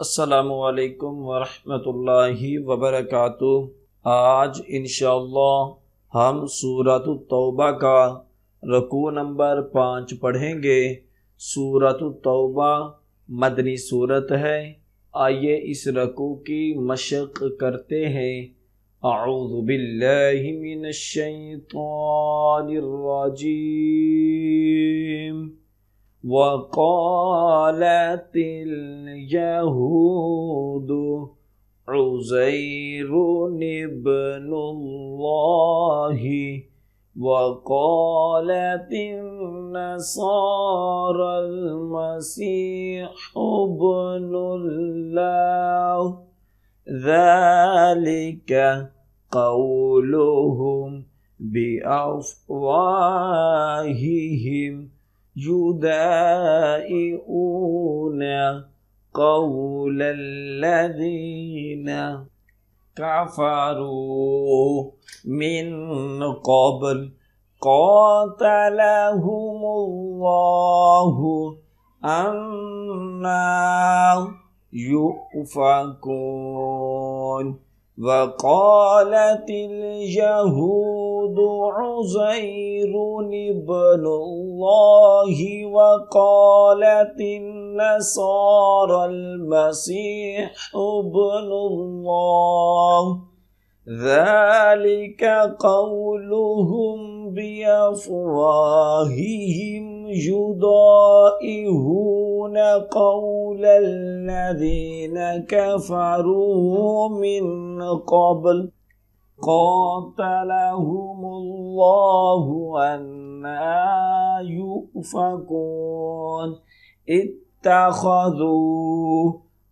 अस्सलामुअलैकुम वरहमतुल्लाहि वबरकातुह। आज इंशाअल्लाह हम सूरत तौबा का रकू नंबर 5 पढ़ेंगे। सूरत तौबा मदनी सूरत है। आइए इस रकू की मशक करते हैं। अऊज़ु बिल्लाहि मिनश शैतानिर रजीम। वक़ालतिल यहूद उज़ैरुन इब्नुल्लाहि वक़ालतिन नसारल मसीहु इब्नुल्लाह ज़ालिका क़ौलुहुम बिअफ़वाहिहिम युदाइऊन क़ौलल्लज़ीन कफ़रू मिन क़ब्ल क़ातलहुमुल्लाहु अन्ना युफ़कून। वक़ालतिल यहूद उज़ैरुन इब्नुल्लाहि वक़ालतिन नसारल मसीहु इब्नुल्लाह ज़ालिका क़ौलुहुम बिअफ़वाहिहिम युदाइऊन क़ौलल्लज़ीन कफ़रू मिन क़ब्ल क़ातलहुमुल्लाहु अन्ना युफ़कून। इत्तख़ज़ू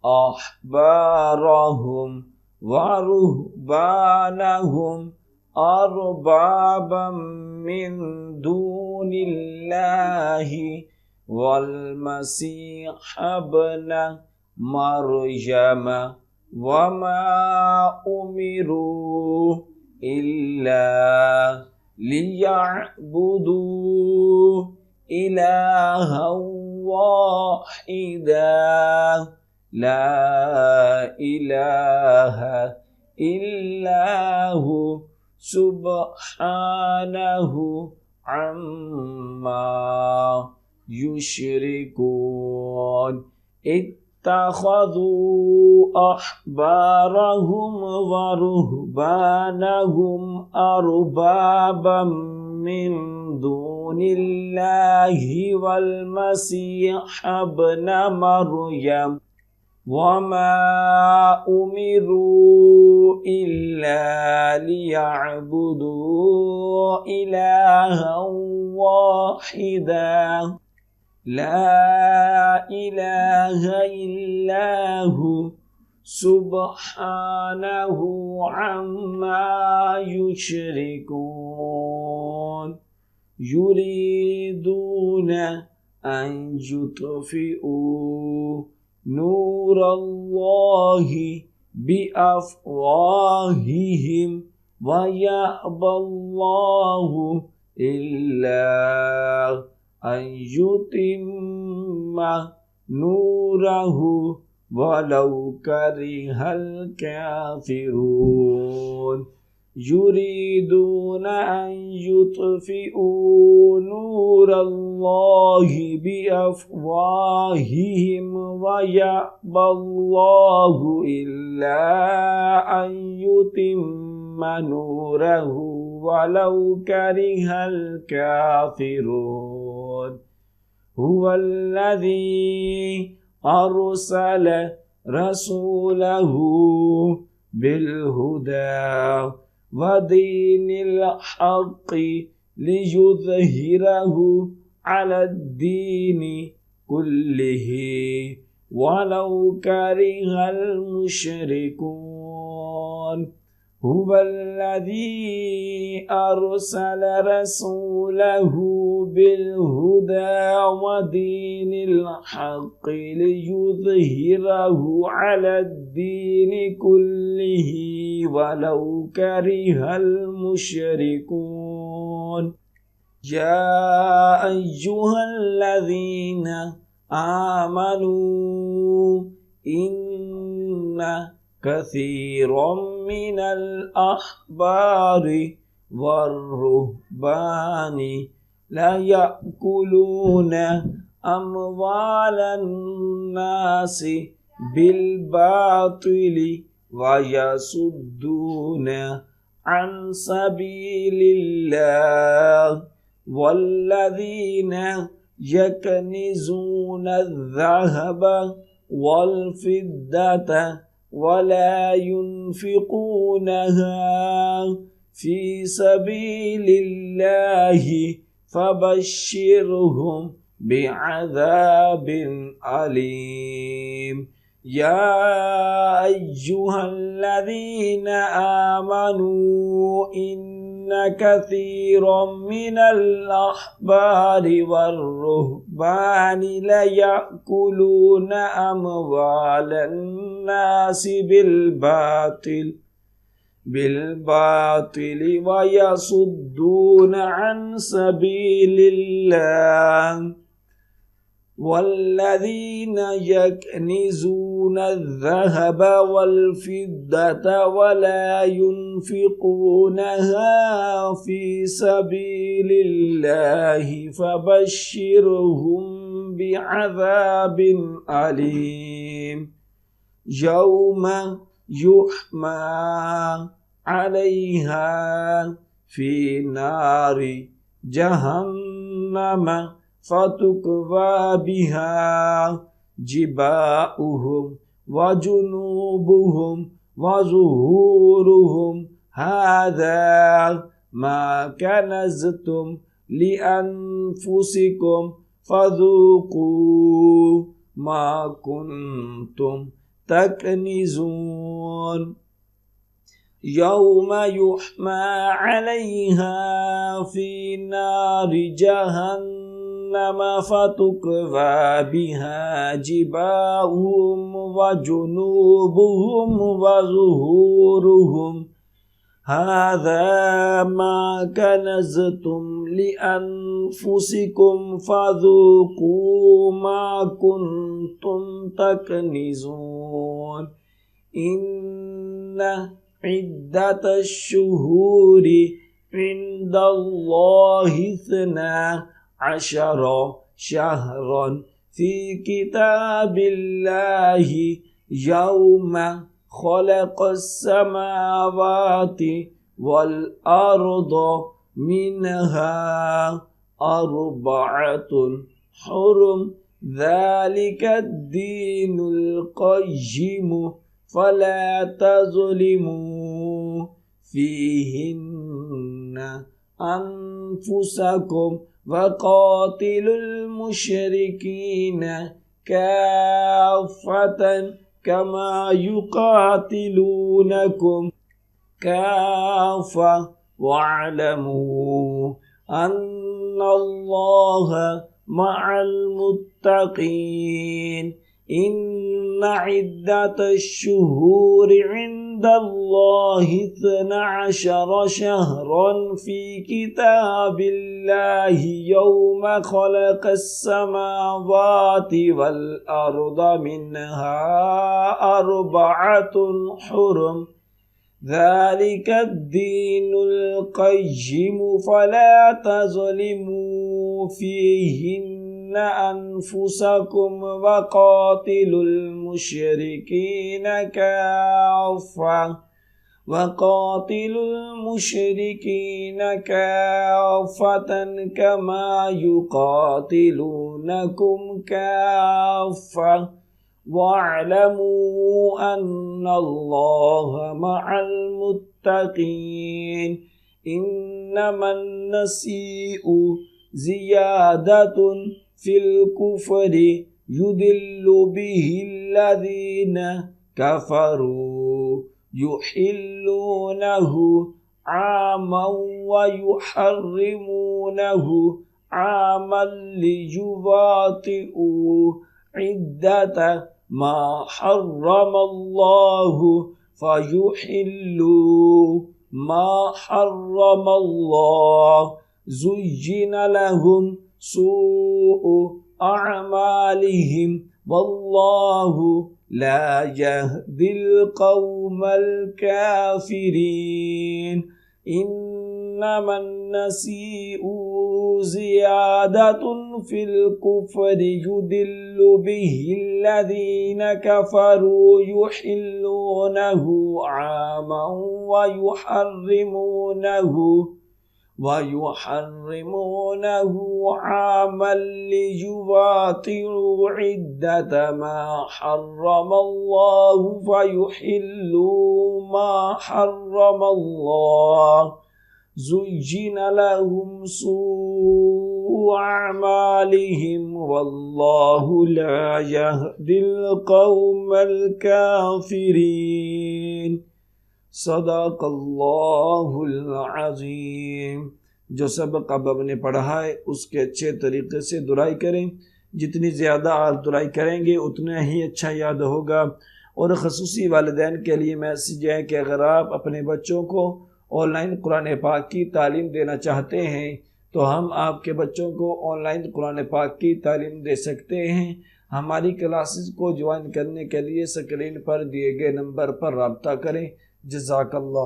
अहबारहुम व रुहबानहुम अरबाबम मिन दूनिल्लाहि वल मसीह इब्न मरयम वमा उमिरू इल्ला लियअबुदू इलाहन वाहिदा ला इलाहा इल्लाहु सुब्हानहु अम्मा युश्रिकून। इत्तख़ज़ू अहबारहुम व रुहबानहुम अरबाबम मिन दूनिल्लाहि वल मसीह इब्न मरयम वमा उमिरू इल्ला लियअबुदू इलाहन वाहिदा ला इलाहा इल्लाहु सुब्हानहु अम्मा युश्रिकून। युरीदून अन युत्फ़िऊ नूरल्लाहि बिअफ़वाहिहिम व यअबल्लाहु इल्ला अन युतिम्मा नूरहु वलौ करिहल काफ़िरून। युरीदून अन युत्फ़िऊ नूरल्लाहि बिअफ़वाहिहिम व यअबल्लाहु इल्ला अन युतिम्मा नूरहु वलौ करिहल काफ़िरून। हुवल्लज़ी अरसल रसूलहु बिलहुदा व दीनिल हक़्क़ि लियुज़हिरहु अलद्दीनि कुल्लिहि वलौ करिहल मुश्रिकून। हुवल्लज़ी अरसल रसूलहु बिलहुदा व दीनिल हक़्क़ि लियुज़हिरहु अलद्दीनि कुल्लिहि वलौ करिहल मुश्रिकून। या अय्युहल्लज़ीना आमनू إن كثيرا من الأحبار والرهبان لا يأكلون أموال الناس بالباطل ويصدون عن سبيل الله والذين يكنزون الذهب والفضة ولا ينفقونها في سبيل الله فبشرهم بعذاب أليم. يا أيها الذين آمنوا إن كثيرا من الأحبار والرهبان ليأكلون أموال الناس بالباطل ويصدون عن سبيل الله والذين يكنزون الذهب والفضة ولا ينفقونها في سبيل الله فبشرهم بعذاب أليم. يوم يحمى عليها في نار جهنم فتكوى بها جباؤهم وجنوبهم وظهورهم هذا ما كنزتم لأنفسكم فذوقوا ما كنتم تكنزون. يوم يحمى عليها في نار جهنم فتكوى بها جباههم وجنوبهم وظهورهم هذا ما كنزتم لأنفسكم فذوقوا ما كنتم تكنزون. إن عدة الشهور عند الله 12 شهرا في كتاب الله يوم خلق السماوات والأرض منها 4 حرم ذلك الدين القيم فلا تظلموا فيهن أنفسكم وقاتلوا المشركين كافة كما يقاتلونكم كافة واعلموا أن الله مع المتقين. إن عدة الشهور عند الله 12 شهرا في كتاب الله يوم خلق السماوات والأرض منها 4 حرم ذلك الدين القيم فلا تظلموا فيهن أنفسكم وقاتلوا المشركين كافة كما يقاتلونكم كافة واعلموا أن الله مع المتقين. إنما النسيء زيادة في الكفر يضل به الذين كفروا يحلونه عاما ويحرمونه عاما ليواطئوا عدة ما حرم الله فيحلوا ما حرم الله. زين لهم سوء أعمالهم والله ला यहदिल कौमल काफिरीन। इन्नमन नसीउ ज़ियादतुन फिल कुफ्रि युदिल्लु बिहिल्लज़ीन कफ़रू युहिल्लूनहु आमन वयुहर्रिमूनहु आमन लियुवातिउ इद्दत मा हर्रमल्लाहु फयुहिल्लू मा हर्रमल्लाह। ज़ुय्यिन लहुम सू'उ अअमालिहिम वल्लाहु ला यहदिल कौमल काफिरीन। सदाकल्लाहुल अज़ीम। जो सबक अब हमने पढ़ा है उसके अच्छे तरीके से दुराई करें। जितनी ज़्यादा आप दुराई करेंगे उतना ही अच्छा याद होगा। और ख़ुसूसी वालिदैन के लिए मैसेज है कि अगर आप अपने बच्चों को ऑनलाइन कुरान पाक की तालीम देना चाहते हैं तो हम आपके बच्चों को ऑनलाइन कुरान पाक की तालीम दे सकते हैं। हमारी क्लासेस को ज्वाइन करने के लिए स्क्रीन पर दिए गए नंबर पर रब्ता करें। जज़ाकल्लाह।